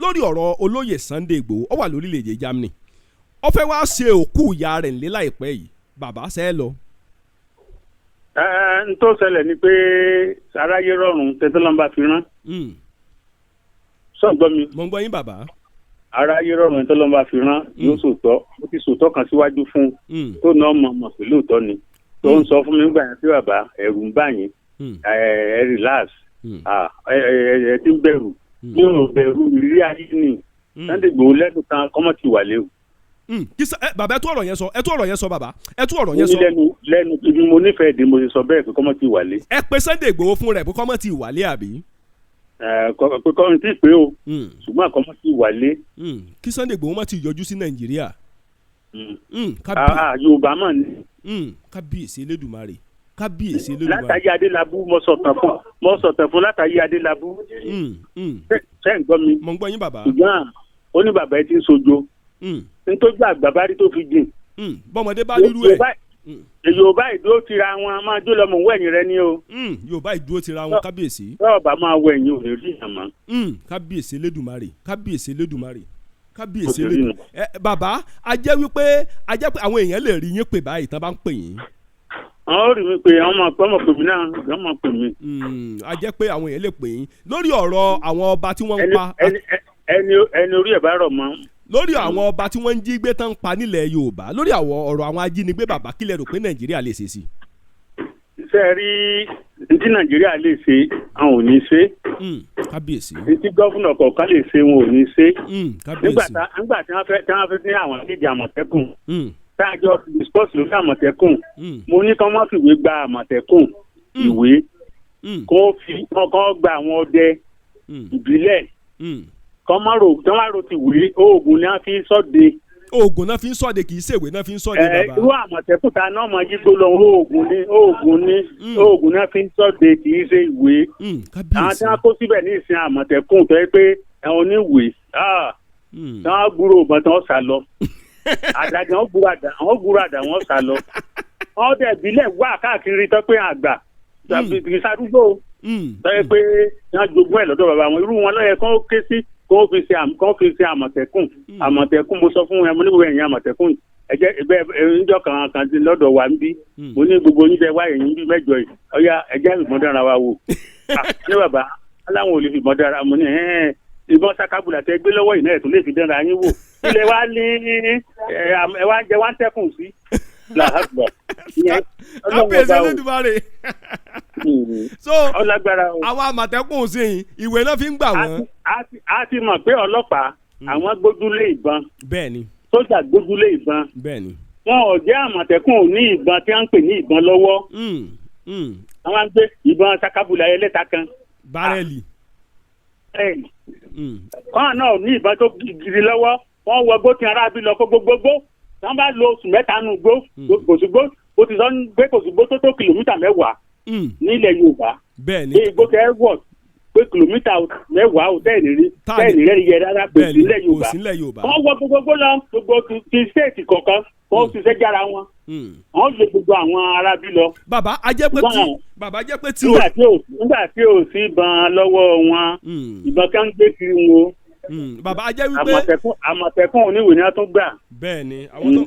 lórí ọ̀rọ̀ olóyè Sunday Igboho ó wà lórílẹ̀‐èdè Germany ó fẹ́ wá ṣe òkú ìyá rẹ̀ nílé láìpẹ́ yìí bàbá ṣe é lọ. n tó ṣẹlẹ̀ ni pé aráyé rọrùn tẹ́tọ́lọ́mbà fi rán. sọ̀gbọ́n mi. mo ń gbọ́ yín bàbá. aráyé rọrùn tẹ́tọ́lọ́mbà fi rán yóò sòótọ́ ó ti sòótọ́ kan síwájú fún tó náà mọ̀ pé lóòótọ́ ni tó ń sọ fún mi nígbà yẹn sí bàbá ẹ̀rù ń bà yín ẹ relax ẹ ti ń bẹ̀rù mi ò bẹ̀rù ìrírí ayé ni Sunday Igboho lẹ́nu kan kọ́mọ́ ti wà léwu. bàbá ẹ tú ọ̀rọ̀ yẹn sọ bàbá ẹ tú ọ̀rọ̀ yẹn sọ. lẹ́nu ibi mo nífẹ̀ẹ́ di mo ti sọ bẹ́ẹ̀ pé kọ́mọ́ ti wà lé. ẹ pe Sunday Igboho fún rẹ̀ pé kọ́mọ́ ti wà lé àbí. pé kọ́mọ́ ti pé o ṣùgbọ́n kọ́mọ́ ti wà lé. kí Sunday Igboho má ti yọjú sí Nàìjíríà. Yorùbá mọ̀ ni. kábíyèsí Elédùmarè. látàyé Adélabú mo sọ̀tàn fún látàyé Adélabú. ṣé ń gbọ́ mi. mo ń gbọ́ yín bàbá. ṣùgbọ́n ó ní bàbá ẹ ti ń sojo. nítorí àgbà bá rí tó fi jìn. bọ́mọdé bá rírú ẹ̀. Yorùbá ìdúró tira wọn máa jó lọmọ wẹ̀yìn rẹ ni o. Yorùbá ìdúró tira wọn kábíyèsí. rọ́ọ̀bà máa wẹ̀yìn ò lè rí ìyàmọ́. kábíyèsí Elédùmarè. Bàbá a jẹ́ wípé àwọn èèyàn lè rí yín pè báyìí tán bá ń pè yín. àwọn ò rí mi pé àwọn ọmọ pè mí náà wọ́n máa pè mí. a jẹ́ pé àwọn èèyàn lè pè yín lórí ọ̀rọ̀ àwọn ọba tí wọ́n ń pa. ẹni orí ẹ̀ bá rọ̀ mọ́. lórí àwọn ọba tí wọ́n ń jí gbé tán ń pa nílẹ̀ Yorùbá lórí ọ̀rọ̀ àwọn ajínigbé bàbá kílẹ̀ rò pé Nàìjíríà lè ṣe sí. ṣe rí tí Nàìjíríà lè ṣe àwọn ò ní ṣe. kábíyèsí. tí gọ́fúnà kọ̀ọ̀kan lè ṣe wọn ò ní ṣe. kábíyèsí. nígbà tí wọ́n fẹ́ ní àwọn ìdí Àmọ̀tẹ́kùn. táàjọ discourse lórí Àmọ̀tẹ́kùn. mo ní kí wọ́n má fìwé gba Àmọ̀tẹ́kùn ìwé kó gba àwọn ọdẹ ìbílẹ̀ kọ́mọ́rò ti wé oògùn náà fi ń sọ́de. oògùn náà fi ń sọ́de kì í ṣèwé náà fi ń sọ́de bàbá. irú Àmọ̀tẹ́kùn ta náà mọ yígbó lọ oògùn náà fi ń sọ́de kì í ṣe ìwé. àwọn tí wọ́n kó síbẹ̀ ní ìsìn Àmọ̀tẹ́kùn tó yẹ pé ẹ̀wọ̀n oníwèé tí wọ́n gbúrò ọ̀bọ̀n tí wọ́n sá lọ. àdàgàn wọ́n gbúrò àdà wọ́n sá lọ. wọ́n dẹ̀ bílẹ̀ wá káàkiri tó pé àgbà ìsàdúgbò tó yẹ pé wọ́n jogún ẹ̀ lọ́dọ̀ bàbá wọn irú wọn lọ́yẹ kán ké sí kó fi ṣe Àmọ̀tẹ́kùn mo sọ fún ẹ mo ní gbogbo ẹ̀yin Àmọ̀tẹ́kùn ẹ̀jẹ̀ ìjọ kan ti lọ́dọ̀ wa ń bí mo ní gbogbo yín bẹ wá ẹ̀yin bí mẹ́jọ yìí ọ̀ya ẹ̀jẹ̀ ìbọn dára wa wò ní bàbá aláwọn ò lè fi ìbọn dára mo ní ìbọn sakabula tẹ gbé lọ́wọ́ ìnáyẹ̀ tó lè fi dára yín wò ilé wa ní ẹ wá jẹ wá ń tẹ́kùn sí làhàgbà kábíyèsí Elédùmarè. So àwọn Àmọ̀tẹ́kùn sí ìwé náà fi ń gbà wọ́n. a ti mọ̀ pé ọlọ́pàá àwọn gbójúlé ìbọn. bẹ́ẹ̀ni. sójà gbójúlé ìbọn. bẹ́ẹ̀ni. wọn ò jẹ́ Àmọ̀tẹ́kùn ò ní ìbọn tí wọ́n ń pè ní ìbọn lọ́wọ́. àwọn gbé ìbọn sakabula ẹlẹ́ta kan. bárẹ́lì. kọ́ńtà náà ní ìbọn tó gidi lọ́wọ́ wọ́n wọ gbó tí arábí lọ kó gbogbogbò wọ́n bá lo oṣù mẹ́ta nù gbó kòsùgbó ó ti sọ gbé kòsùgbó tó tó kìlómítà 10 nílẹ̀ Yorùbá. bẹ́ẹ̀ni. igbó tẹ́ wọ̀ pé kìlómítà 10 ò tẹ́ẹ̀nì rẹ̀ yẹ rárá kò sílẹ̀ Yorùbá. wọ́n wọ gbogbogbò lọ gbogbo ti stéètì kọ̀ọ̀kan wọ́n ti ṣe jára wọn. wọ́n lè gbogbo àwọn arábí lọ. bàbá ajẹ́ pé tí nígbà tí ò sí ìbọn lọ́wọ́ wọn ìbọn kan ń gbé kiri wọn. bàbá ajẹ́ wípé Àmọ̀tẹ́kùn oníwèé ni wọ́n tún gbà. bẹ́ẹ̀ni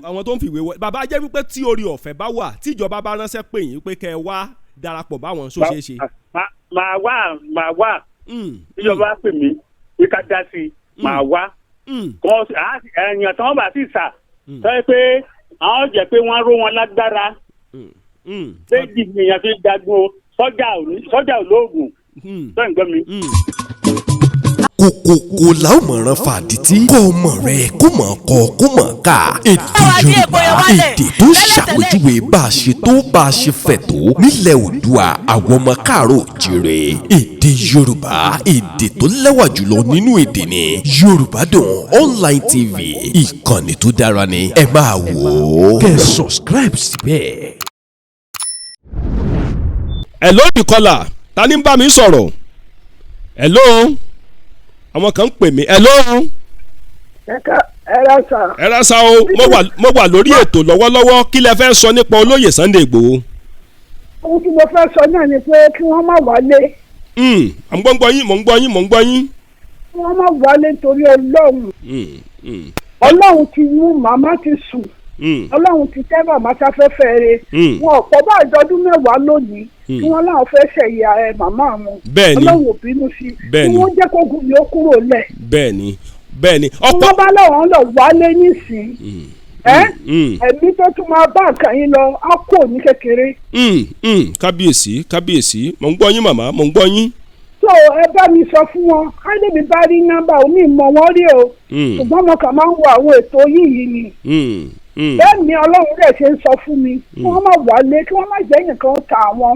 àwọn tó ń fìwé wọ bàbá ajẹ́ wípé tí orí ọ̀fẹ́ bá wà tí ìjọba bá ránṣẹ́ pè yín pé kẹ́ ẹ wá darapọ̀ báwọn sọ ṣeé ṣe. màá wá ìjọba pè mí pé ká dá sí i màá wá. ẹ̀yàn tí wọ́n bá sì sà sọ pé àwọn jẹ́ pé wọ́n ró wọn lágbára. méjì nìyẹn fi jagun sọ́jà olóògùn sọ ń gbọ́ mi. kòkòkò la ó mọ̀ràn fàdítì kọ́ ọmọ rẹ̀ kó mọ̀ kọ́ kó mọ̀ ká èdè Yorùbá èdè tó ṣàpèjúwe bá a ṣe tó bá a ṣe fẹ̀ tó nílẹ̀ Oòduà àwọn ọmọ káàárọ̀ oòjíire èdè Yorùbá èdè tó lẹ́wà jùlọ nínú èdè ni Yorùbádùn online TV ìkànnì tó dára ni ẹ máa wò ó kẹ́ ẹ subscribe síbẹ̀. Hello Nìkọ́lá ta ni ń bá mi sọ̀rọ̀ hello àwọn kan ń pè mí hello. ẹ ra sa o mo wà lórí ètò lọ́wọ́lọ́wọ́ kí lẹ fẹ́ sọ nípa olóyè Sunday Igboho. ohun tí mo fẹ́ sọ náà ni pé kí wọ́n má wálé. mo ń gbọ́ yín. wọ́n má wálé nítorí Ọlọ́run. Ọlọ́run ti mú màmá ti sùn. Ọlọ́run ti tẹ́ màmá sáfẹ́fẹ́ rẹ̀. Wọn ọ̀pọ̀ bá ìjọdún 10 lónìí tí wọ́n láwọn fẹ́ ṣẹ̀yà màmá wọn. Ọlọ́run ò bínú sí i. Kí wọ́n jẹ́ kó gùn yóò kúrò lẹ̀. Bẹ́ẹ̀ni. Wọ́n bá lọ́wọ́ lọ wálé nísìnyí. Ẹ̀mí tó tún máa bá nǹkan yín lọ á kò ní kékeré. Kábíyèsí mo ń gbọ́ yín màmá mo ń gbọ́ yín. So ẹ bá mi sọ fún wọn káyọ̀dé bá rí nọ́mbà òní ìmọ̀ wọn rí o ṣùgbọ́n mo kàn máa ń wo àwọn ètò yìí ni. Bẹ́ẹ̀ ni Ọlọ́run rẹ̀ ṣe ń sọ fún mi kí wọ́n má wálé kí wọ́n má jẹ́ nǹkan ta àwọn.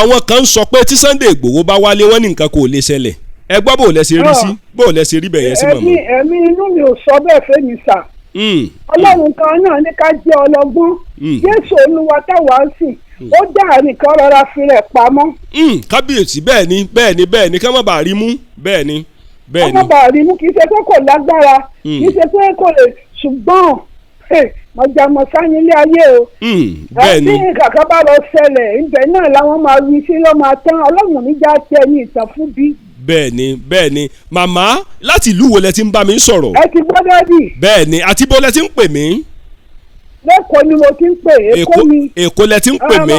Àwọn kan ń sọ pé tí Sunday Igboho bá wálé wọ́n ní nǹkan kò lè ṣẹlẹ̀ ẹ gbọ́ bó lẹ ṣe rí sí bó lẹ ṣe rí bẹ̀yẹn sí màmá. ẹ̀mí inú mi ò sọ bẹ́ẹ̀ fẹ́ mi sà. Ọlọ́run kan náà ní ká jẹ́ ọlọ́gbọ́n Jésù Olúwa táwa ń sìn ó dá àríkan rọra fi rẹ̀ pamọ́. Kábíyèsí bẹ́ẹ̀ ni ká má bàa rí mú bẹ́ẹ̀ ni. ká má bàa rí mú kì í ṣe pé kò lágbára kì í ṣe pé kò lè ṣùgbọ́n mọ̀jàmọ̀ sáyé ilé ayé o. Bẹ́ẹ̀ni. Tí kàkà bá lọ ṣẹlẹ̀ ibẹ̀ náà làwọn máa wí sí ló máa tán Ọlọ́run níjà tẹ ní ìtàn fún bí. Bẹ́ẹ̀ni màmá láti ìlú wo lẹ ti ń bá mi sọ̀rọ̀. Ẹ ti gbọ́dọ̀ dì. Bẹ́ẹ̀ni àti bó lẹ ti ń pè mí. Lẹ́kọ̀ọ́ ni mo ti ń pè Èkó ni. Èkó lẹ ti ń pè mí.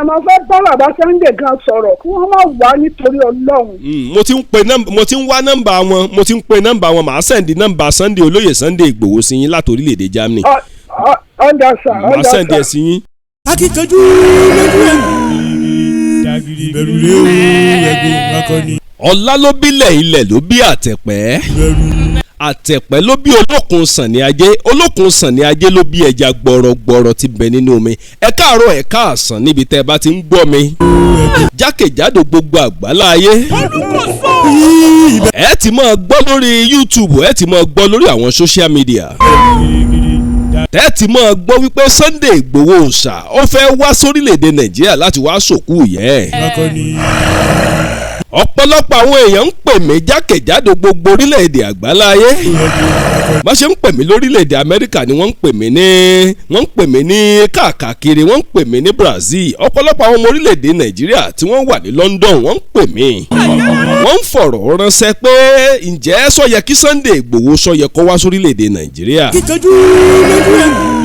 mo fẹ́ bá bàbá Sunday gan sọ̀rọ̀ kí wọ́n má wá nítorí Ọlọ́run. mo ti ń wá nọ́mbà wọn mo ti ń pe nọ́mbà wọn màá sẹ́ndì nọ́mbà Sunday Olóyè Sunday Igboho sí yín láti orílẹ̀-èdè Germany. Ọ̀dà sà. Màá sẹ́ndì ẹ̀ sí yín. akíkanjú lójú ẹ̀mí ìbẹ̀rù lé o ẹ̀gbọ́n akọni. Ọlá ló bílẹ̀ ilẹ̀ ló bí àtẹ̀pẹ́. Àtẹ̀pẹ́ ló bí olókun sànni ajé olókun sànni ajé ló bí ẹja gbọ̀rọ̀gbọ̀rọ̀ ti bẹ nínú omi. Ẹ káàárọ̀ ẹ káàsán níbi tẹ́ ẹ bá ti ń gbọ́ mi. Jákèjádò gbogbo àgbáláyé. Ẹ ti máa gbọ́ lórí YouTube ẹ ti máa gbọ́ lórí àwọn social media. Tẹ́ ti máa gbọ́ wípé Sunday Igboho Òòṣà ó fẹ́ wá sórílẹ̀-èdè Nàìjíríà láti wá sòkú yẹn. Ọ̀pọ̀lọpọ̀ àwọn èèyàn ń pè mí jákèjádò gbogbo orílẹ̀-èdè àgbáláyé. Bá ṣe ń pè mí lórílẹ̀-èdè Amẹ́ríkà ni wọ́n ń pè mí ní káàkiri wọ́n ń pè mí ní Brazil. Ọ̀pọ̀lọpọ̀ àwọn ọmọ orílẹ̀-èdè Nàìjíríà tí wọ́n wà ní London wọ́n ń pè mí. Wọ́n ń fọ̀rọ̀ ránṣẹ́ pé ǹjẹ́ sọ yẹ kí Sunday Igboho sọ yẹ kó wá sórílẹ̀-èdè Nàìjíríà.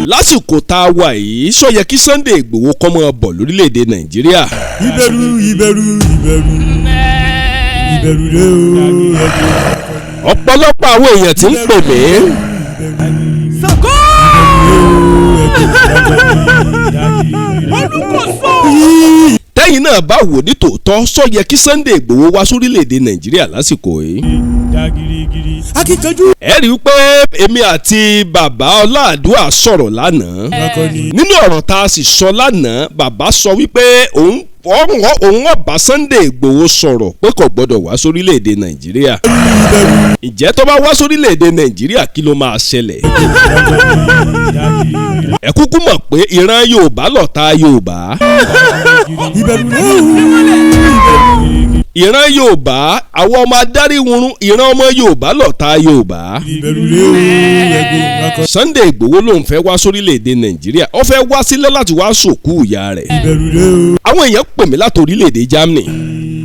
Lásìkò tá a wà yìí sọ yẹ kí Sunday Igboho kó máa bọ̀ lórílẹ̀-èdè Nàìjíríà. Ìbẹ̀rù lé o. Ọ̀pọ̀lọpọ̀ àwọn èèyàn tí ń pè mí. Tẹ́yìn náà bá wò ní tòótọ́ sọ yẹ kí Sunday Igboho wá sórílẹ̀-èdè Nàìjíríà lásìkò yìí. Ẹ rí i pé èmi àti bàbá Adua sọ̀rọ̀ lánàá. Nínú ọ̀rọ̀ tá a sì sọ lánàá bàbá sọ wípé òun ọba Sunday Igboho sọ̀rọ̀ pé kò gbọ́dọ̀ wá sórílẹ̀-èdè Nàìjíríà. Ǹjẹ́ tó bá wá sórílẹ̀-èdè Nàìjíríà kí ló máa ṣẹlẹ̀? Ẹ kúkú mọ̀ pé ìran Yorùbá lọ̀tá Yorùbá. Ìran Yorùbá àwọn ọmọ adáríhurun ìran ọmọ Yorùbá lọ̀tá Yorùbá. Sunday Igboho lòun fẹ́ wá sórílẹ̀-èdè Nàìjíríà ó fẹ́ wá sílẹ̀ láti wá sòkú ìyá rẹ̀. Àwọn èèyàn pè mí láti orílẹ̀-èdè Germany.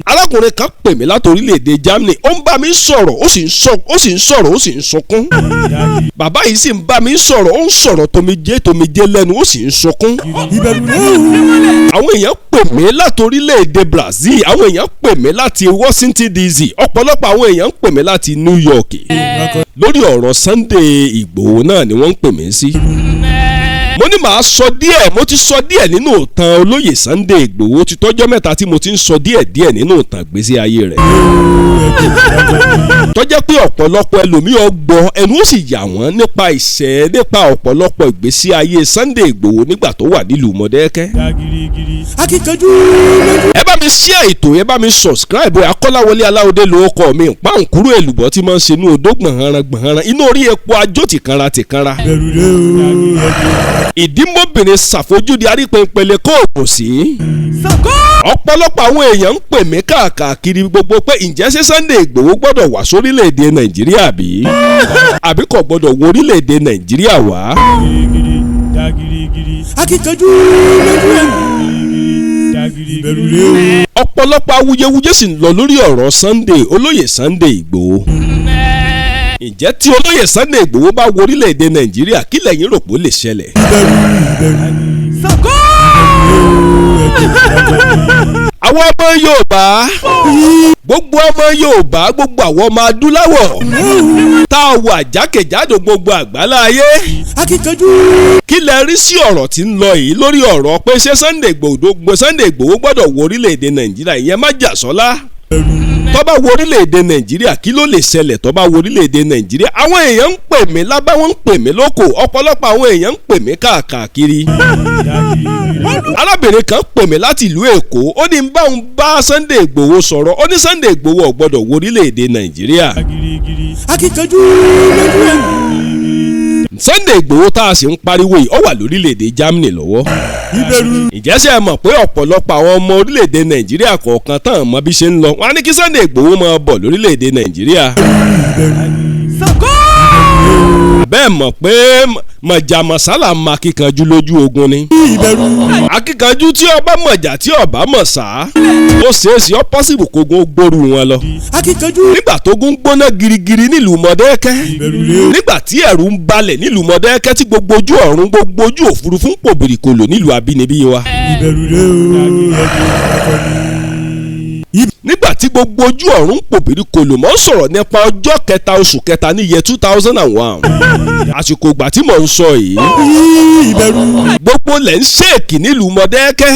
Arákùnrin kan pè mí láti orílẹ̀-èdè Germany ó ń bá mi sọ̀rọ̀ ó sì ń sọ̀rọ̀ ó sì ń sunkún. Bàbá yìí sì ń bá mi sọ̀rọ̀ ó ń sọ̀rọ̀ tomijé lẹ́nu ó sì ń sunkún. Àwọn èèyàn pè mí láti orílẹ̀-èdè Brazil àwọn èèyàn pè mí láti Washington DC ọ̀pọ̀lọpọ̀ àwọn èèyàn pè mí láti New York. Lórí ọ̀rọ̀ Sunday Igboho náà ni wọ́n ń pè mí sí. Mo ní màá sọ díẹ̀ mo ti sọ díẹ̀ nínú ìtàn Olóyè Sunday Igboho ti tọ́jọ́ mẹ́ta tí mo ti ń sọ díẹ̀ nínú ìtàn ìgbésí ayé rẹ̀. Tọ́jẹ́ pé ọ̀pọ̀lọpọ̀ ẹlòmíì gbọ́ ẹnu ó sì yà wọ́n nípa ọ̀pọ̀lọpọ̀ ìgbésí ayé Sunday Igboho nígbà tó wà nílùú Modakeke. Ẹ bá mi share ètò ẹ bá mi subscribe Akọ́láwọlé Aláwọ̀dé lórúkọ mi páǹkúrú èlùbọ́ tí máa ń ṣe ní odó gbọ̀nrangbọ̀nran inú orí epo ajó tìkanra. Ìdímọ́bìnrin ṣàfojúdi arípẹ̀pẹ̀lẹ̀ kóògùn sí. Ọ̀pọ̀lọpọ̀ àwọn èèyàn ń pè mí káàkiri gbogbo pé ǹjẹ́ ṣé Sunday Igboho gbọ́dọ̀ wá sórílẹ̀-èdè Nàìjíríà àbí kò gbọ́dọ̀ wọ orílẹ̀-èdè Nàìjíríà wá. Akíkanjú lójú ẹ̀mí ọ̀pọ̀lọpọ̀ awuyewuye sì ń lọ lórí ọ̀rọ̀ Sunday Olóyè Sunday Igboho. Ǹjẹ́ tí Olóyè Sunday Igboho bá wo orílẹ̀-èdè Nàìjíríà kí lẹ̀yin rò pé ó lè ṣẹlẹ̀? Àwọn ọmọ Yorùbá, gbogbo ọmọ Yorùbá, gbogbo àwọn ọmọ adúláwọ̀ tá a wà jákèjádò gbogbo àgbálá ayé. Kí lẹ rí sí ọ̀rọ̀ tí ń lọ yìí lórí ọ̀rọ̀ pé ṣé Sunday Igboho gbọ́dọ̀ wo orílẹ̀-èdè Nàìjíríà, ìyẹn má jà sọ́lá. Tó bá wo orílẹ̀-èdè Nàìjíríà kí ló lè ṣẹlẹ̀ tó bá wo orílẹ̀-èdè Nàìjíríà? Àwọn èèyàn ń pè mí lábá, wọ́n ń pè mí lóko, ọ̀pọ̀lọpọ̀ àwọn èèyàn ń pè mí káàkiri. Arábìnrin kan pè mí láti ìlú Èkó, ó ní bá òun bá Sunday Igboho sọ̀rọ̀, ó ní Sunday Igboho ò gbọ́dọ̀ wo orílẹ̀-èdè Nàìjíríà. Sunday Igboho tá a sì ń pariwo yìí ó wà lórílẹ̀‐èdè Germany lọ́wọ́. Ìjẹ́sẹ̀ mọ̀ pé ọ̀pọ̀lọpọ̀ àwọn ọmọ orílẹ̀‐èdè Nàìjíríà kọ̀ọ̀kan tán mọ bí ṣe ń lọ, wọ́n á ní kí Sunday Igboho máa bọ̀ lórílẹ̀‐èdè Nàìjíríà. Bẹ́ẹ̀ mọ̀ pé mọ̀jà mọ̀sálà mọ akíkanjú lójú ogun ni. Akíkanjú tí ọba mọ̀jà tí ọba mọ̀ sá, ó ṣeéṣe ó pọ́sibù kógun gbóru wọn lọ. Nígbà tógun gbóná girigiri nílùú Modakeke, nígbà tí ẹ̀rù ń balẹ̀ nílùú Modakeke, tí gbogbo ojú ọ̀run gbogbo ojú òfurufú ń pò bìrìkòlò nílùú abínibí wa. Nígbà tí gbogbo ojú ọ̀run pòbìrì kòlò mọ́ sọ̀rọ̀ nípa ọjọ́ kẹta oṣù kẹta ní iye 2001. Àsìkò ìgbà tí mò ń sọ yìí, gbogbo lẹ̀ ń ṣèkì nílùú Modakeke.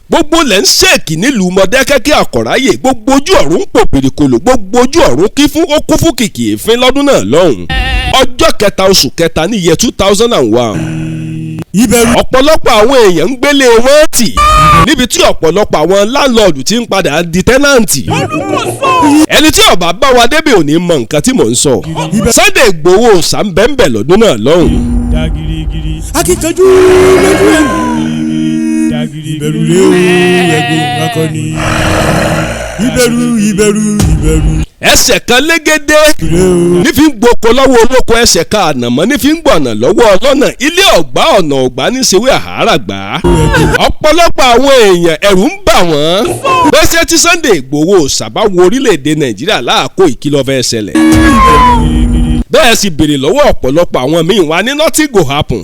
Gbogbo lẹ̀ ń ṣèkì nílùú Modakeke àkọ̀ráyè, gbogbo ojú ọ̀run pòbìrì kòlò, gbogbo ojú ọ̀run ó kún fún kìkì èéfín lọ́dún náà lọ́hùn. Ọjọ́ kẹta oṣù kẹta ní iye 2001. Ọ̀pọ̀lọpọ̀ àwọn èèyàn ń gbélé wọn tì, níbi tí ọ̀pọ̀lọpọ̀ àwọn láńlọ́ọ̀dù ti ń padà di tẹ́nàǹtì. Ẹni tí ọba bá wa débè ò ní mọ nǹkan tí mò ń sọ. Sunday Igboho sàmbẹ́ńbẹ̀ lọ́dún náà lọ́hùn. Ẹsẹ̀ kan légédé nífi ń gboko lọ́wọ́ olóko, ẹsẹ̀ kan ànàmọ́ nífi ń gbọ̀nà lọ́wọ́ ọlọ́nà. Ilé ọ̀gbá ọ̀nà ọ̀gbá ní sewé àhárà gbà. Ọ̀pọ̀lọpọ̀ àwọn èèyàn ẹ̀rù ń bà wọ́n gbèsè tí Sunday Igboho sábà wo orílẹ̀-èdè Nàìjíríà láàkó ìkìlọ̀ fẹ́ ṣẹlẹ̀. Bẹ́ẹ̀ sì béèrè lọ́wọ́ ọ̀pọ̀lọpọ̀ àwọn míì wá ní nothing go happen.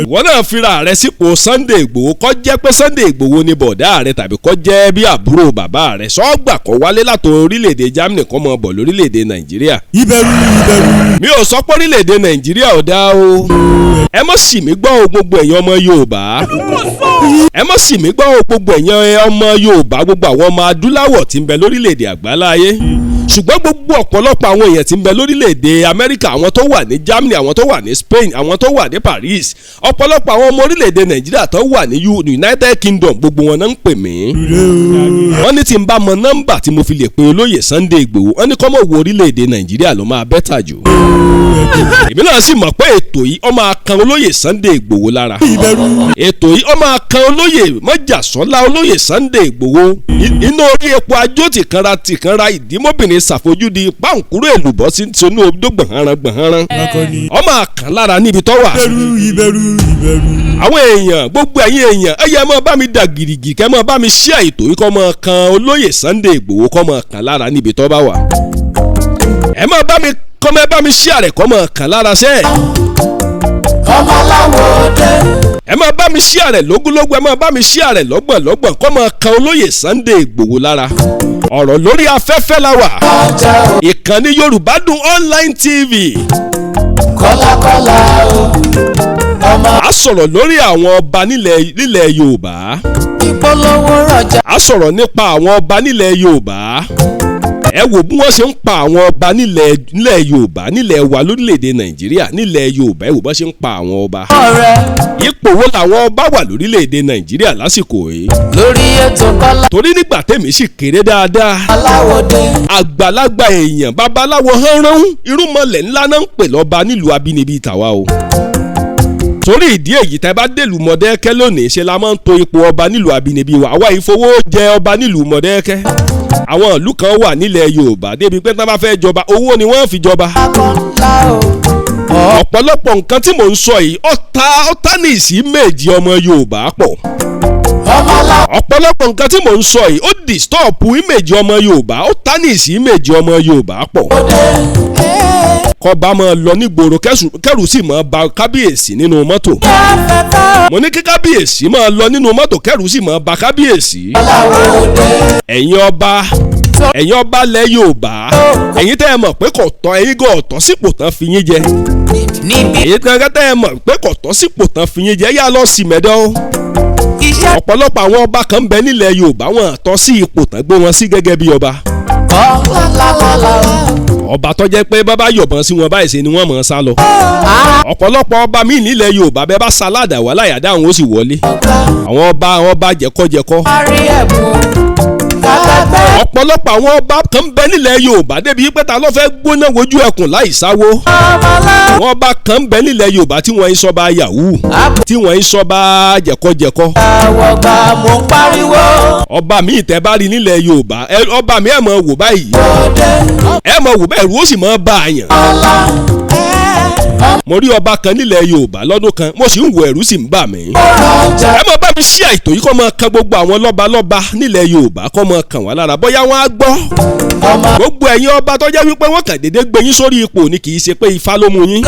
Ìwọ náà fira rẹ sípò Sunday Igboho, kó jẹ́ pé Sunday Igboho ni bọ̀dá rẹ tàbí kó jẹ́ bí àbúrò bàbá rẹ, sọ́gbà kó wálé láti orílẹ̀-èdè Germany kó mọ bọ̀ lórílẹ̀-èdè Nàìjíríà. Mi ò sọ pé orílẹ̀-èdè Nàìjíríà ò dá o. Ẹ má sì mí gbọ́ o gbogbo ẹ̀yin ọmọ Yorùbá. Ẹ má sì mí gbọ́ o gbogbo ẹ̀yin ọmọ Yorùbá, gbogbo àwọn ọmọ adúláwọ̀ tí ń bẹ lórílẹ̀-èdè àgbáláyé. Ṣùgbọ́n gbogbo ọ̀pọ̀lọpọ̀ àwọn èèyàn tí ń bẹ lórílẹ̀‐èdè Amẹ́ríkà, àwọn tó wà ní Germany, àwọn tó wà ní Spain, àwọn tó wà ní Paris, ọ̀pọ̀lọpọ̀ àwọn ọmọ orílẹ̀‐èdè Nàìjíríà tó wà ní United Kingdom, gbogbo wọn náà ń pè mí. Wọ́n ní tí n bá mọ nọ́mbà tí mo fi lè pe Olóyè Sunday Igboho, wọ́n ní kó mọ̀ wo orílẹ̀‐èdè Nàìjíríà ló máa bẹ́tà jù. Èmi náà sì mọ̀ pé ètò yìí ó máa kan Olóyè Sunday Igboho lára. Ètò yìí ó máa kan Olóyè Mọ́jàsọ́lá Olóyè Sunday Igboho. Inú orí epo ajó tìkanra ìdímọ́bìnrin ṣàfojúdi páǹkúrò èlùbọ́ sí sonú odó gbọ̀nrán. Ọmọ àkàn lára níbi tó wà. Àwọn èèyàn, gbogbo ẹ̀yin èèyàn, ẹ yẹ mọ́ bá mi dà gìrìgì kẹ́ mọ́ bá mi ṣí àìtò yìí kọ́ mọ́ kan Olóyè Sunday Igboho kọ́ mọ́ kàn lára níbi tó bá wà. Ẹ mọ́ bá mi kọ́ mọ́ bá mi ṣí àrẹ̀ kọ́ mọ́ kàn lára sẹ́ẹ̀. Ẹ máa bá mi ṣí àrẹ̀ lógúnlógún, ẹ máa bá mi ṣí àrẹ̀ lọ́gbọ̀nlọ́gbọ̀n kọ́ máa kan Olóyè Sunday Igboho lára. Ọ̀rọ̀ lórí afẹ́fẹ́ la wà. Ìkànnì yorubadunonlinetv. Kọ́lákọ́lá o. A sọ̀rọ̀ lórí àwọn ọba nílẹ̀ Yorùbá. Ìpolówó rọjà. A sọ̀rọ̀ nípa àwọn ọba nílẹ̀ Yorùbá. Ẹ wò bí wọ́n ṣe ń pa àwọn ọba nílẹ̀ Yorùbá, nílẹ̀ wa lórílẹ̀‐èdè Nàìjíríà, nílẹ̀ Yorùbá, ẹ wò bá ṣe ń pa àwọn ọba. Ipò wo làwọn ọba wà lórílẹ̀‐èdè Nàìjíríà lásìkò yìí? Lórí ètò Kọ́lá. Torí nígbà tèmi sì kéré dáadáa. Aláwọ̀dé. Àgbàlagbà èèyàn, babaláwo hánrán, irúnmọlẹ̀ ńlá náà ń pè lọ́ba nílùú abínibí tàwa o. Torí ìdí èyí tẹ́ bá dèlù Modakeke lónìí ṣe la máa ń to ipò ọba nílùú abínibí wa, àwa ìfowó jẹ ọba nílùú Modakeke. Àwọn ìlú kan wà nílẹ̀ Yorùbá débi pé tí wọ́n bá fẹ́ jọba owó ni wọ́n fi jọba. ọ̀pọ̀lọpọ̀ nǹkan tí mò ń sọ yìí ọ̀tá ní ìsí méjì ọmọ Yorùbá pọ̀ ọ̀pọ̀lọpọ̀ nǹkan tí mò ń sọ yìí ó disturb image ọmọ Yorùbá ó tá ní ìsí image ọmọ Yorùbá pọ̀ kọba máa lọ nígboro kẹrù sì máa ba kábíyèsí nínú mọ́tò mo ní kí kábíyèsí máa lọ nínú mọ́tò kẹrù sì máa ba kábíyèsí ẹ̀yin ọba lẹ Yorùbá ẹ̀yin tẹ́ ẹ mọ̀ pé kò tọ́ ẹ̀yin gan ọ̀tọ̀ sípò tán fi yín jẹ ẹ̀yin tẹ́ ẹ mọ̀ pé kò tọ́ sípò tán fi yín jẹ yá lọ sí mẹ́dọ́ ọ̀pọ̀lọpọ̀ àwọn ọba kan ń bẹ nílẹ̀ Yorùbá wọn tọ́ sí ipò tán gbé wọn sí gẹ́gẹ́ bí ọba ọba tó jẹ́ pé bàbá yọ̀bọ̀n sí wọn báyìí ṣe ni wọ́n mọ̀ ọ́n sá lọ ọ̀pọ̀lọpọ̀ ọba míì nílẹ̀ Yorùbá bẹ́ẹ̀ bá sáládà wà láyàdá àwọn ó sì wọlé àwọn ọba jẹ̀kọ́jẹ̀kọ́ ọ̀pọ̀lọpọ̀ àwọn ọba kan ń bẹ nílẹ̀ Yorùbá débi pé ta ló fẹ́ gbóná wojú ẹkùn láì sáwó àwọn ọba kan ń bẹ nílẹ̀ Yorùbá tí wọ́n ń sọ bá yahoo tí wọ́n ń sọ bá jẹ̀kọ́jẹ̀kọ́ ọba míì tẹ́ bá rí nílẹ̀ Yorùbá ọba mi ẹ̀ mọ̀ wò báyìí ẹ̀rù ó sì mọ̀ bá a yàn mo rí ọba kan nílẹ̀ Yorùbá lọ́dún kan mo sì ń wo ẹ̀rù sì ń bà mí ẹ mọ̀ bá mi ṣí àìtó yìí kọ́ mọ̀ kan gbogbo àwọn lọ́balọ́ba nílẹ̀ Yorùbá kọ́ mọ̀ kàn wá lára bóyá wọ́n á gbọ́ gbogbo ẹ̀yin ọba tó jẹ́ wípé wọ́n kàn déédéé gbé yín sórí ipò ni kì í ṣe pé ifá ló mú yín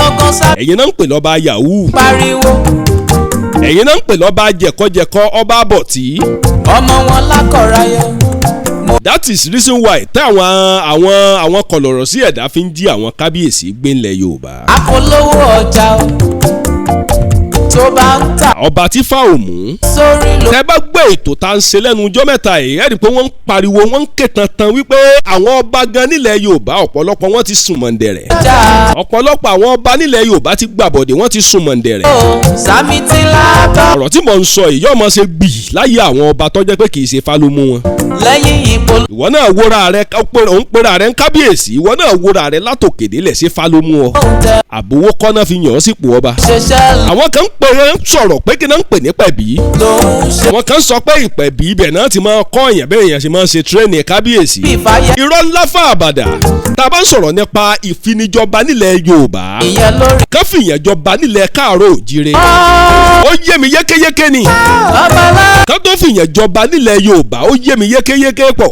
ẹ̀yin náà ń pè lọ́ba yahoo ẹ̀yin náà ń pè lọ́ba jẹ̀kọ́jẹ̀kọ́ ọba bọ̀tí ọmọ wọn lákọ̀ọ́ráyọ. that is reason why tí àwọn kọlọ̀rọ̀ sí ẹ̀dá fi ń jí àwọn kábíyèsí gbé ńlẹ̀ Yorùbá. àpolówó ọjà o tó bá ń tà. ọba tí fa òmù. sórí ló. tẹ́ bá gbé ètò tá à ń ṣe lẹ́nu ọjọ́ mẹ́ta yìí ẹ rí i pé wọ́n ń pariwo wọ́n ń ké tantan wípé àwọn ọba gan nílẹ̀ Yorùbá ọ̀pọ̀lọpọ̀ wọn ti sùn mọ̀ǹdẹ̀rẹ̀. ọ̀pọ̀lọpọ̀ àwọn ọba nílẹ̀ Yorùbá ti gbàbọ̀dẹ̀ wọ́n ti sùn mọ̀ǹdẹ̀rẹ̀. sami ti lábọ̀. ọ̀rọ̀ tí mò ń sọ yìí yóò máa ṣe gbì láyé àwọn ọba tó jẹ́ pé kì í ṣe fálómú wọn. lẹ́yìn ìbò. ìwọ náà wúra rẹ òun pera rẹ ń kábíyèsí ìwọ náà wúra rẹ látòkèdélẹ̀ ṣe fálómú ọ. àbówó kọ́ná fi yàn ọ́ sípò ọba. àwọn kan ń sọ̀rọ̀ pé kí náà ń pè ní pẹ̀bí. àwọn kan sọ pé ìpẹ̀bí ibẹ̀ náà ti máa kọ́ èèyàn bẹ́ẹ̀ èèyàn ṣe máa ń ṣe tírẹ́nì kábíyèsí. irọ́ ńlá fún àbàdà tá a bá ń sọ̀rọ̀ nípa ìfinijọba nílẹ̀ Yorùbá ká fìyàn jọba nílẹ̀ Káàárọ̀ Òjíire ó yé mi yékéyéké ni ká tó fìyàn jọba nílẹ̀ Yorùbá ó yé mi yékéyéké pọ̀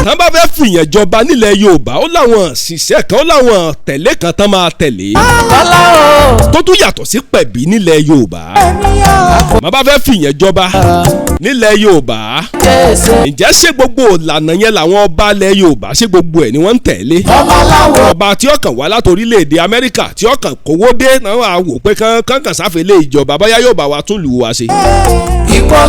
tá a bá fẹ́ fìyàn jọba nílẹ̀ Yorùbá ó láwọn ṣiṣẹ́ kan ó láwọn tẹ̀lé kan tán máa tẹ̀lé tó tún yàtọ̀ sí pẹ̀bí nílẹ̀ Yorùbá má bá fẹ́ fìyàn jọba nílẹ̀ Yorùbá ǹjẹ́ ṣé gbogbo ìlànà yẹn làwọn ọba ilẹ̀ Yorùbá ṣé gbogbo ẹ̀ ni wọ́n ń tẹ̀lé ọba tí ó kàn wá láti orílẹ̀-èdè Amẹ́ríkà tí ó kàn kówó dé náà wà wò pé kankan sáfẹ́lẹ̀ ìjọba bóyá yóò bá wa tún lù wá ṣe.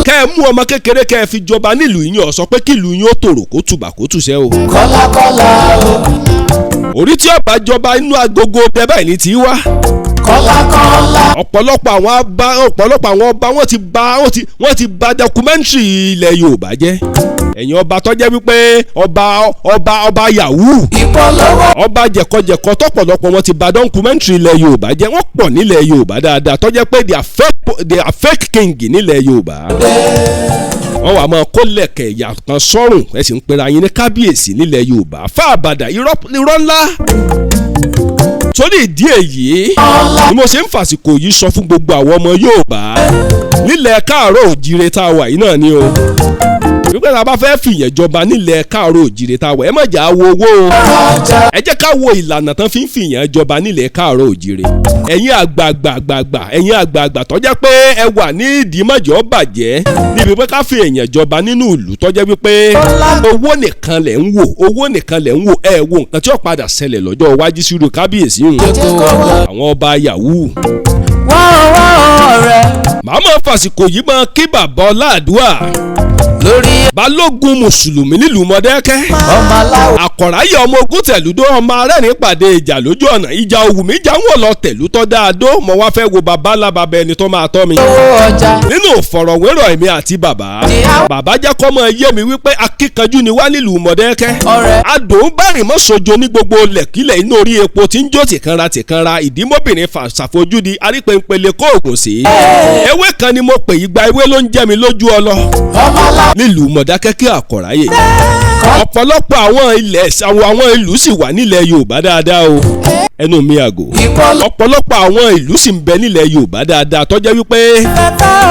kẹ́ ẹ mú ọmọ kékeré kẹ́ ẹ fi jọba nílùú yín ó sọ pé kí ìlú yín ó tòrò kó tùbà kó tùṣẹ́ o. kọ́lákọ́lá o. orí tí ọba jọba inú agogo bẹ́ẹ̀ báyìí ní tí wá. kọ́lákọ́lá. ọ̀pọ̀lọpọ̀ àwọn ọba wọ́n ti bà dọkumẹ́ntìrì ilẹ̀ Yorùbá jẹ́. ẹ̀yin ọba tó jẹ́ wípé ọba yahoo ọba jẹ̀kọ́jẹ̀kọ́ tọ́pọ̀lọpọ̀ wọn ti bà dọkumẹ́ntìrì ilẹ̀ Yorùbá jẹ́ wọ́n pọ̀ nílẹ̀ Yorùbá dáadáa tó jẹ́ pé they are fake king nílẹ̀ Yorùbá. wọ́n wà máa kó lẹ̀kẹ̀ ìyá kan sọ́rùn ẹ̀ sì ń pera yín ní kábíyèsí nílẹ̀ Yorùbá fáàbàdà irọ́ ńlá torí ìdí èyí ni mo ṣe ń fàsìkò yìí sọ fún gbogbo àwọn ọmọ Yorùbá nílẹ̀ Káàárọ̀ Òjíire tá a wà yìí náà ni o wípé tá a bá fẹ́ fìyàn jọba nílẹ̀ Káàárọ̀ Òjíire tá a wà ẹ má jà á wo owó o ẹ jẹ́ ká wo ìlànà tán fi ń fìyàn jọba nílẹ̀ Káàárọ̀ Òjíire ẹ̀yin àgbààgbà tó jẹ́ pé ẹ wà ní ìdímọ̀jọ́ bàjẹ́ níbi pé ká fi èèyàn jọba nínú ìlú tó jẹ́ wípé owó nìkan lẹ̀ ń wò ẹ wo nǹkan tí ó padà ṣẹlẹ̀ lọ́jọ́ iwájú sírò kábíyèsí àwọn ọba yahoo. màá máa fàsìkò yìí máa kí bàbá Adua lórí balógun mùsùlùmí nílùú Modakeke àkọ̀ráyè ọmọ ogun tẹ̀lúdó ọmọ arẹ́rìn pàdé ìjà lójú ọ̀nà ìjà òwùmí jà wọ́n lọ tẹ̀lú tọ́ dáadó mo wá fẹ́ wo bàbá ńlá bàbá ẹni tó máa tọ́ mi. nínú ìfọ̀rọ̀wérọ̀ èmi àti bàbá jẹ́ kọ́ mọ́ yé mi wípé akíkanjú ni wá nílùú Modakeke adùn bárìn mọ́ sojo ní gbogbo lẹ̀kílẹ̀ inú orí epo tí ń jó tìkanra ìdímọ́bìnrin ṣàfojúdi arípẹ̀npẹ̀lẹ̀ kóògùn sí. ewé kan ni mo pè igba ewé ló ń jẹ́ mi lójú ọlọ nílùú Modakeke àkọ̀ráyè ọ̀pọ̀lọpọ̀ àwọn ìlú sì wà nílẹ̀ Yorùbá dáadáa o ẹnu mi àgò ọ̀pọ̀lọpọ̀ àwọn ìlú sì ń bẹ nílẹ̀ Yorùbá dáadáa tó jẹ́ wípé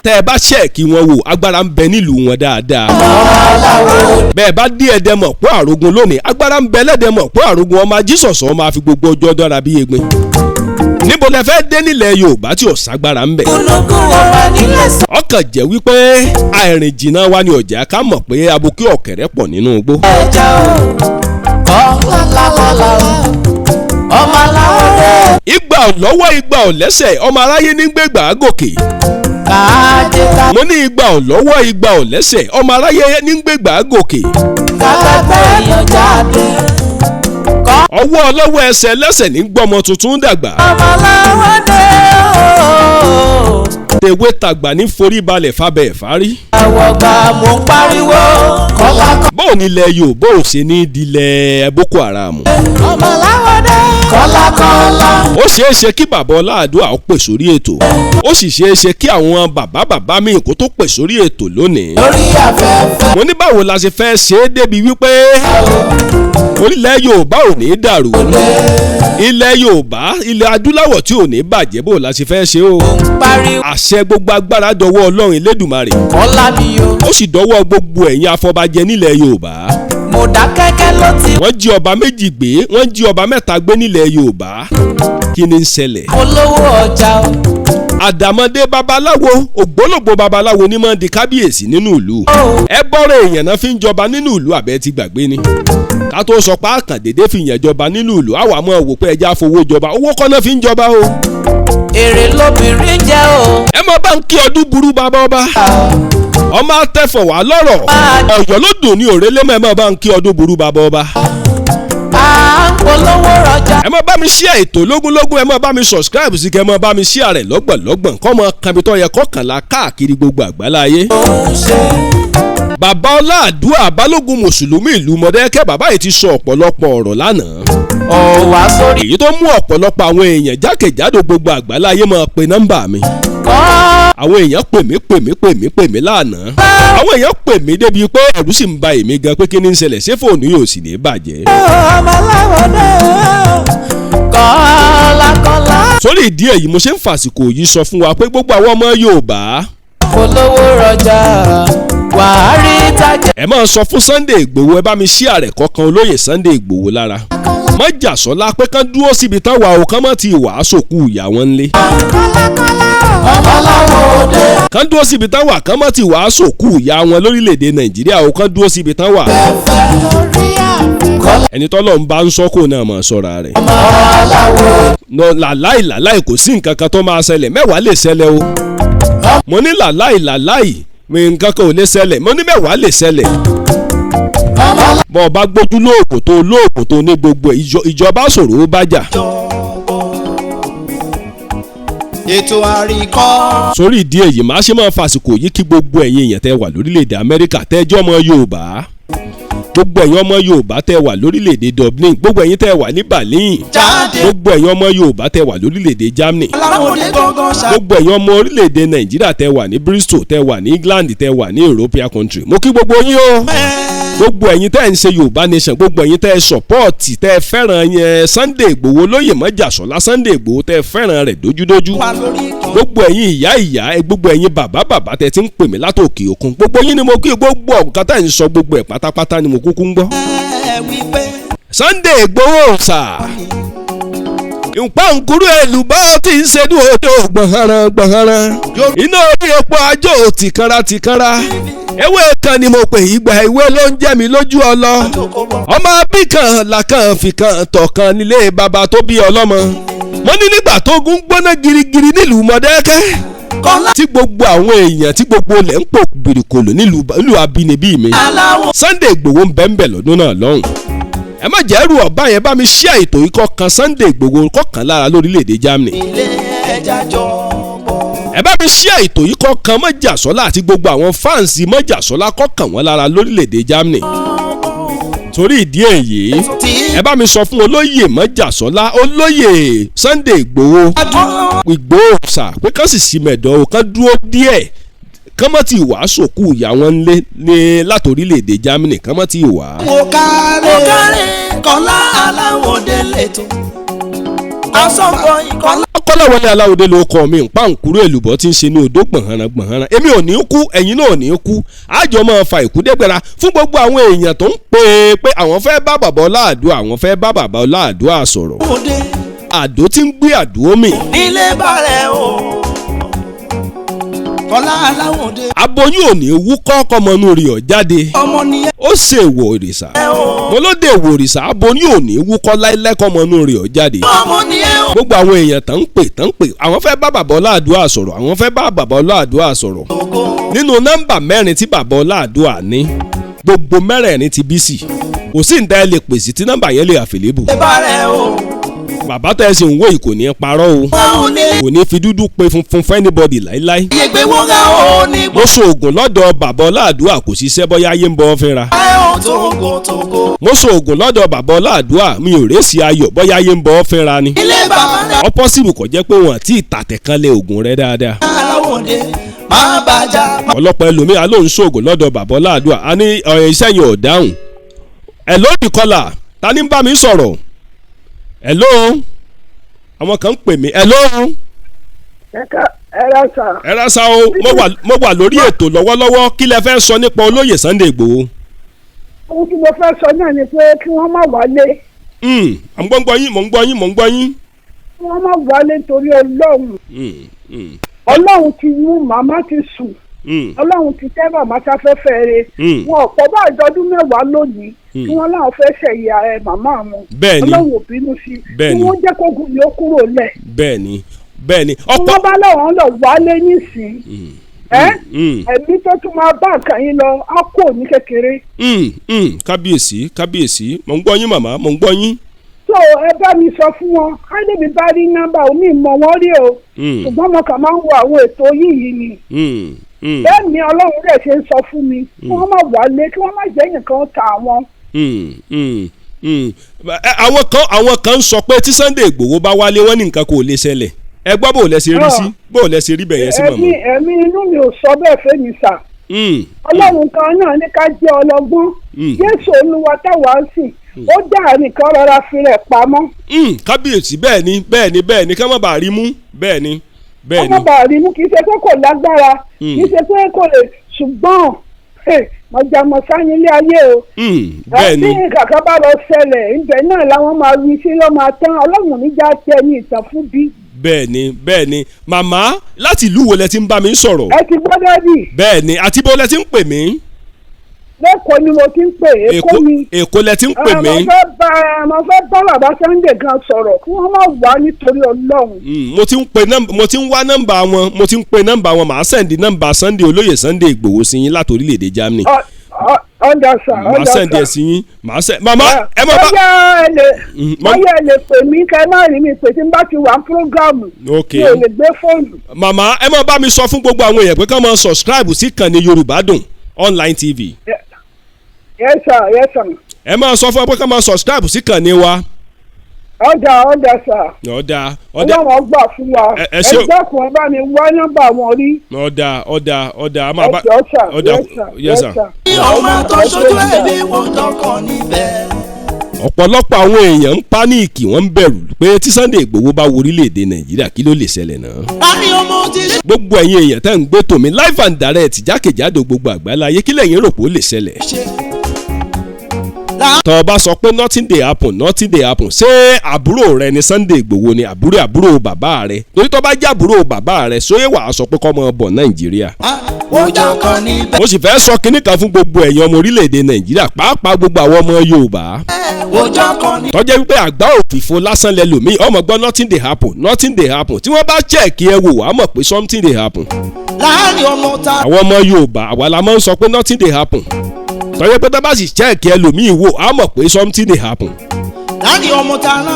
tẹ́ ẹ bá ṣẹ́ẹ̀kì wọn wò agbára ń bẹ nílùú wọn dáadáa bẹ́ẹ̀ bá dé ẹ̀dẹ̀mọ̀ pọ̀ àrògùn lónìí agbára ń bẹ lẹ́dẹ̀mọ̀ pọ̀ àrògùn ọmọ ajísọ̀sọ̀ ọmọ àfi gbogbo ọjọ́ dára bí egbin níbo lẹ fẹ́ dé nílẹ̀ Yorùbá tí ọ̀ságbára ń bẹ ọkàn jẹ́ wípé àìrìn jìnnà wa ni ọ̀jà ká mọ̀ pé abúkí ọ̀kẹ́rẹ́ pọ̀ nínú igbó. Ìgbà ọ̀lọ́wọ́ ìgbà ọ̀lẹ́sẹ̀ ọmọ aráyé ní gbégbá gòkè. Mo ní ìgbà ọ̀lọ́wọ́ ìgbà ọ̀lẹ́sẹ̀ ọmọ aráyé ní gbégbá gòkè. Ọwọ́ ọlọ́wọ́ ẹsẹ̀ lẹ́sẹ̀ ní gbọ́mọ tuntun dàgbà. Tèwé tàgbà ní forí balẹ̀ fábẹ́ ẹ̀fárí. Àwọ̀gbà mo ń pariwo kọ́lá. Bóò nílẹ̀ Yorùbá ò ṣe ní ìdílé Boko Haram. Ọmọláwọ̀dé kọ́lákọ́lá. Ó ṣeé ṣe kí bàbá Adua ó pè sórí ètò. Ó sì ṣeé ṣe kí àwọn bàbá míì kó tó pè sórí ètò lónìí. Lórí afẹ́fẹ́. Mo ní báwo la ṣe fẹ́ ṣe é débi wípé orílẹ̀ Yorùbá ò ní dàrú. Ilẹ̀ Yorùbá ilẹ̀ adúláwọ̀ tí ò ní bàjẹ́ bó la ṣe fẹ́ ṣe o. Àṣẹ gbogbo agbára dọwọ́ Ọlọ́run Elédùmarè. Ọlá mi o. Ó sì dọwọ́ gbogbo ẹ̀yin afọbajẹ nílẹ̀ Yorùbá. Modakeke ló ti. Wọ́n jí ọba méjì gbé wọ́n jí ọba mẹ́ta gbé nílẹ̀ Yorùbá. Kí ni ń ṣẹlẹ̀? Olówó ọjà o. Àdàmọ̀dé babaláwo ògbólógbò babaláwo ní máa ń di kábíyèsí nínú ìlú. Ẹ bọ́rọ̀ èèyàn náà fi ń jọba nínú ìlú àbẹ́ ti gbàgbé ni. Ká tó sọ pé àkàndédé fi yàn jọba nínú ìlú àwa máa wò pé ẹja fowó jọba owó kọ́ náà fi ń jọba o. Èrè lóbìnrin jẹ́ o. Ẹ máa bá ń kí ọdún burú bàbá ọba. Ọmọ atẹ́fọ̀ wá lọ́rọ̀ Ọ̀yọ́ ló dùn ní òrèlé mọ́ ẹ máa bá ń kí ọdún burú bàbá ọba. Polówó rọjà. Ẹ máa bá mi share ètò lógúnlógún ẹ máa bá mi subscribe sí kẹ́ ẹ máa bá mi share rẹ̀ lọ́gbọ̀nlọ́gbọ̀n kọ́ mọ kàbítọ́ yẹ kọ́kànlá káàkiri gbogbo àgbáláyé. Bàbá ọlá Adua balógun mùsùlùmí ìlú Modakeke bàbá yìí ti sọ ọ̀pọ̀lọpọ̀ ọ̀rọ̀ lánàá. Ọ̀wá sórí. Èyí tó mú ọ̀pọ̀lọpọ̀ àwọn èèyàn jákèjádò gbogbo àgbáláyé máa pe nọ́mbà mi. Àwọn èèyàn pè mí lánàá. Àwọn èèyàn pè mí débi pé ẹ̀rù sì ń ba èmi gan pé kí ni ń ṣẹlẹ̀ ṣé fóònù yóò sì ní bàjẹ́. Ọmọláwọ̀dé kọ́lákọ́lá. Sórí ìdí èyí mo ṣe ń fàsìkò yìí sọ fún wa pé gbogbo àwọn ọmọ Yorùbá. Polówó rọjà wàá rí tájẹ́. Ẹ máa sọ fún Sunday Igboho ẹ bá mi share rẹ̀ kọ̀ọ̀kan olóyè Sunday Igboho lára. Májàsọ́lá pé kán dúró síbi táwa o kán mọ́ ti wàásù kú ìyá wọn ńlé. Ọmọláwọ̀dé. Kán dúró síbi táwa kán mọ́ ti wàásù kú ìyá wọn lórílẹ̀‐èdè Nàìjíríà o kán dúró síbi táwa. Ẹni tọ́lọ́ ń bá ń sọ́kò náà máa sọ́ra rẹ̀. Làláì kò sí nǹkan kan tó máa ṣẹlẹ̀ mẹ́wàá lè ṣẹlẹ̀ o. Mo ní làláì nǹkan kan ò lè ṣẹlẹ̀ mo ní mẹ́wàá lè ṣẹlẹ̀. Bọ́ ọ bá gbójú lóògùn tó ní gbogbo ìjọba sọ̀rọ̀ ó bájà. Ètò àríkọ́. Sórí ìdí èyí máa ṣe máa fàsìkò yìí kí gbogbo ẹ̀yin èèyàn tẹ́ wà lórílẹ̀‐èdè Amẹ́ríkà tẹ́jọ́ ọmọ Yorùbá. Gbogbo ẹ̀yin ọmọ Yorùbá tẹ́ wà lórílẹ̀‐èdè Dublin gbogbo ẹ̀yin tẹ́ wà ní Berlin. Gbogbo ẹ̀yin ọmọ Yorùbá tẹ́ wà lórílẹ̀‐èdè Germany. Gbogbo ẹ̀yin ọmọ orílẹ̀‐èdè Nàìjíríà tẹ́ wà ní Bristol tẹ́ wà ní England tẹ́ wà ní European country. Mo kí gbogbo yín o. Gbogbo ẹ̀yin tẹ́ ń ṣe Yorùbá nation gbogbo ẹ̀yin tẹ́ sọ̀pọ́ọ̀tì tẹ́ fẹ́ràn yẹn Sunday Igboho lóyè Májàsọ́lá Sunday Igboho tẹ́ fẹ́ràn rẹ̀ dójúdójú. Gbogbo ẹ̀yin ìyá gbogbo ẹ̀yin bàbá tẹ́ ti ń pè mí látòkè òkun gbogbo yín ni mo kí gbogbo ọ̀gá tẹ́ ń sọ gbogbo ẹ̀ pátápátá ni mo kúkú ń gbọ́. Sunday Igboho sà nkuru èlùbọ́ tí ń ṣe ní odò gbọ̀nhánrán iná orí epo ajó tìkanra ewé kan ni mo pè ìgbà ìwé ló ń jẹ́ mi lójú ọlọ ọmọ bí kan làkàn fìkan tọ̀kan nílé bàbá tó bí ọlọ́mọ mo ní nígbà tó gún gbóná girigiri nílùú Modakeke tí gbogbo àwọn èèyàn tí gbogbo ilẹ̀ ń pò gbèrèkòlò nílùú abínibí mi Sunday Igboho ń bẹ́ńbẹ̀ lọ́dún náà lọ́hùn. Ẹ má jẹ́ ẹrù ọ̀bá yẹn bá mi share ètò yìí kọ̀ọ̀kan Sunday Igboho kọ̀ọ̀kan lára lórílẹ̀‐èdè Germany. Ẹ bá mi share ètò yìí kọ̀ọ̀kan Májàsọ́lá àti gbogbo àwọn fáǹsì Májàsọ́lá kọ̀ọ̀kan wọn lára lórílẹ̀‐èdè Germany. Torí ìdí èyí ẹ bá mi sọ fún olóyè Májàsọ́lá olóyè Sunday Igboho sà pé kán sì sí mẹ̀dọ̀ o kán dúró díẹ̀ kọ́mọ́ tí wàá sòkú ìyá wọn lé ní látòrílẹ̀-èdè Germany kọ́mọ́ tí wàá. mo kárẹ̀ kọ́lá aláwọ̀dé lẹ́tọ̀ asọ́gbọ̀n ìkọ́lá. Kọ́láwọlé Aláwọ̀dé ló kọ́ mi pàǹkúrú èlùbọ́ tí ń ṣe ní odó gbọ̀nhánà èmi ò ní kú ẹ̀yin náà ò ní kú àjọ máa fa ìkúdẹ́gbẹ̀ra fún gbogbo àwọn èèyàn tó ń pè àwọn fẹ́ bá bàbá Ọláàdúà àwọn fẹ́ bá bàbá Ọláàdúà sọ̀rọ̀ àdó tí ń gbé àdó mi. nílé balẹ̀ o kọ́lá aláwọ̀dé. aboyún ò ní wúkọ́ kọ́mọnú rí ọ jáde ọmọ nìyẹn. ó ṣe èèwọ̀ òrìṣà mo ló dé èèwọ̀ òrìṣà aboyún ò ní wúkọ́ láíláí kọ́mọnú rí ọ jáde. ọmọ nìyẹn o. gbogbo àwọn èèyàn tán ń pè àwọn fẹ́ bá bàbá Ọláàdúà sọ̀rọ̀ àwọn fẹ́ bá bàbá Ọláàdúà sọ̀rọ̀ nínú nọ́mbà 4 tí bàbá Ọláàdúà ní gbogbo mẹ́rẹ̀ẹ̀rin ti bí sí kò sí nǹkan ẹ lè pèsè tí nọ́mbà yẹn lè àfẹlẹ́bù. bàbá tẹ́ ẹ ṣe ń wò yìí kò ní parọ́ o kò ní fi dúdú pe funfun fún anybody láíláí. ìyẹ̀gbẹ́ wọn ga ó ní. mo ṣoògùn lọ́dọ̀ bàbá Ọláàdúà kò ṣiṣẹ́ bọ́yá ayé ń bọ́ fínra. mo ṣoògùn lọ́dọ̀ bàbá Ọláàdúà mi ò rèsì ayọ̀ bọ́yá ayé ń bọ́ fínra ni. ilé bàbá rẹ̀. ọ̀pọ̀sibù kò jẹ́ pé wọ́n ti tàtẹ̀kánlẹ̀ oògùn rẹ̀ dáadáa. aláwọ̀dé máa bàjá. ọlọ́pàá ẹlòmíà ló ń ṣoògùn lọ́dọ̀ bàbá Ọláàdúà a ní iṣẹ́ yẹn ò dáhùn. ẹ̀ lóòdì kọlà ta ni ń bá mi sọ̀rọ̀ hello àwọn kan ń pè mí hello. ẹ ra sa o mo wà lórí ètò lọ́wọ́lọ́wọ́ kí lẹ fẹ́ sọ nípa olóyè Sunday Igboho. ohun tí mo fẹ́ sọ náà ni pé kí wọ́n má wálé. mò ń gbọ́ yín. kí wọ́n má wálé torí Ọlọ́run. Ọlọ́run ti mú màmá ti sùn. Ọlọ́run ti tẹ́ bàmá sáfẹ́fẹ́ rẹ̀. wọn ọ̀pọ̀ bá àjọdún mẹ́wàá lónìí kí wọ́n láwọn fẹ́ ṣẹ̀yà màmá wọn. Ọlọ́run ò bínú sí kí wọ́n jẹ́ kógun ni ó kúrò lẹ̀. bẹ́ẹ̀ni. ọ̀pọ̀ bá láwọn lọ wálé nísìnyí ẹ̀mí tó tún máa bá nǹkan yín lọ á kò ní kékeré. kábíyèsí mò ń gbọ́ yín màmá mò ń gbọ́ yín. so ẹ bá mi sọ fún wọn káyọ̀dé bá rí nọ́mbà omi ìmọ̀ wọn rí o ṣùgbọ́n mo kàn máa ń wo àwọn ètò yìí ni. bẹ́ẹ̀ ni Ọlọ́run rẹ̀ ṣe ń sọ fún mi kí wọ́n má wálé kí wọ́n má jẹ́ nǹkan ta wọn. àwọn kan ń sọ pé tí Sunday Igboho bá wálé wọ́n ní nǹkan kò lè ṣẹlẹ̀ ẹ gbọ́ bó lẹ ṣe rí sí bó lẹ ṣe rí bẹ̀yẹn sí màmá. ẹ̀mí inú mi ò sọ bẹ́ẹ̀ fẹ́ mi sà. Ọlọ́run kan náà ní ká jẹ́ ọlọ́gbọ́n Jésù Olúwa táwa ń sìn ó dá nìkan rọra fi rẹ̀ pamọ́. kábíyèsí bẹ́ẹ̀ ni ká má bàa rí mú bẹ́ẹ̀ ni. ká má bàa rí mú kì í ṣe pé kò lágbára kì í ṣe pé kò lè ṣùgbọ́n mọ̀jàmọ̀ sáyìn ilé ayé o. bẹ́ẹ̀ni ẹbí kàkà bá lọ ṣẹlẹ̀ ibẹ̀ náà làwọn máa wí sí ló máa tán Ọlọ́run níjà tẹ ní ìtàn fún bí. bẹ́ẹ̀ni màmá láti ìlú wo lẹ ti ń bá mi sọ̀rọ̀. ẹ ti gbọ́dọ̀ bì. bẹ́ẹ̀ni àti bó lẹ ti ń pè mí. lẹ́kọ̀ọ́ ni mo ti ń pè Èkó ni. Èkó lẹ ti ń pè mí. mo fẹ́ bá bàbá Sunday gan sọ̀rọ̀ kí wọ́n má wá nítorí Ọlọ́run. mo ti ń wá nọ́mbà wọn mo ti ń pe nọ́mbà wọn màá sẹ́ndì nọ́mbà Sunday olóyè Sunday Igboho sí yín láti orílẹ̀-èdè Germany. ọ̀dà sà. màá sẹ́ndì ẹ̀ sí yín màmá ẹ má bá. báyọ̀ ẹ lè pè mí kẹ́ ẹ má rí mi pé tí n bá ti wà fúrógámù. ok mi ò lè gbé fóònù. màmá ẹ má bá mi sọ fún gbogbo àwọn èèyàn pé ká máa subscribe sí ìkànnì Yorùbá Dùn online TV. yes sir. ẹ máa sọ fún ọ pé ká máa subscribe sí ìkànnì wa. ọ̀dà sà. ọ̀dà. Ọlọ́run gbà fún wa ẹgbẹ́ kan bá mi wá nọ́mbà wọn rí. ọ̀dà a máa bá. yes sir. ọmọ tó ṣojú ẹbí wọn tọkàn níbẹ̀. ọ̀pọ̀lọpọ̀ àwọn èèyàn ń pánìkì wọ́n ń bẹ̀rù pé tí Sunday Igboho bá wo orílẹ̀-èdè Nàìjíríà kí ló lè ṣẹlẹ̀ náà. gbogbo ẹ̀yin èèyàn tẹ́ ń gbé tòmí live and direct jákèjádò gbogbo àgbáláyé kí lẹ́yìn rò pé ó lè ṣẹlẹ̀. tọ́ ọ bá sọ pé nothing dey happen ṣé àbúrò rẹ ni Sunday Igboho ni àbúrò bàbá rẹ torí tó bá jẹ́ àbúrò bàbá rẹ sóyè wàá sọ pé kọ́ mọ bọ̀ Nàìjíríà. mo sì fẹ́ sọ kinní kan fún gbogbo ẹ̀yin ọmọ orílẹ̀-èdè Nàìjíríà pàápàá gbogbo àwọn ọmọ Yorùbá tọ́jẹ́ wípé àgbá òfìfo lásán lẹ lòmíì ọmọ gbọ́ nothing dey happen tí wọ́n bá chẹ́ẹ̀kì ẹ wò wàá mọ̀ pé something dey happen. àwọn ọmọ Yorùbá àwa la máa ń sọ pé nothing dey happen tọ́jẹ́ pé tó bá sì chẹ́ẹ̀kì ẹ lòmíì wò á mọ̀ pé something dey happen.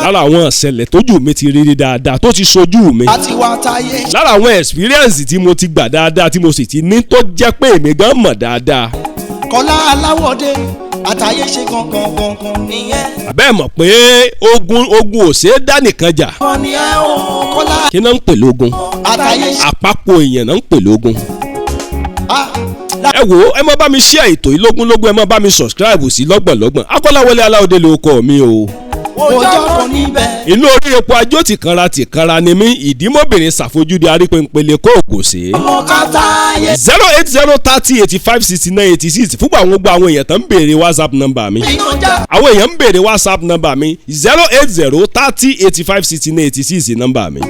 lára àwọn ìṣẹ̀lẹ̀ tójú mi ti rírí dáadáa tó ti sojú mi lára àwọn experience tí mo ti gbà dáadáa tí mo sì ti ní tó jẹ́ pé èmi gan mọ̀ dáadáa. Kọ́lá Aláwọ̀dé àtàyè ṣe gangan nìyẹn. àbẹ́ mọ̀ pé ogun ò ṣeé dá nìkan jà. kí náà ń pè lógun àpapọ̀ èèyàn náà ń pè lógun. ẹ wò ẹ má bá mi share ètò yìí lógúnlógún ẹ má bá mi subscribe sí lọ́gbọ̀nlọ́gbọ̀n Akọ́láwọlé Aláòdé lórúkọ mi o. inú orí epo ajó tìkanra ni mí ìdímọ́bìnrin ṣàfojúdi arípẹ́ńpẹ́lẹ́ kó ògò sí. 08030856986 fún gbogbo àwọn èèyàn tó ń béèrè WhatsApp number mi. àwọn èèyàn ń béèrè WhatsApp number mi 08030856986 number mi.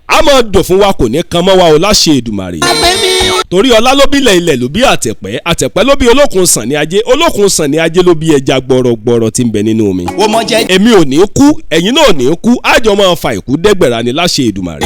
a máa dùn fún wa kò ní kan mọ́ wa o láṣẹ Èdùmàrè. torí ọlá ló bílẹ̀ ilẹ̀ ló bí àtẹ̀pẹ́ ló bí olókun sàn ní ajé olókun sàn ní ajé ló bí ẹja gbọ̀rọ̀gbọ̀rọ̀ tí ń bẹ nínú omi. èmi ò ní kú ẹ̀yin náà ò ní kú àjọ máa fa ìkú dẹ́gbẹ̀rà ni láṣẹ Èdùmàrè.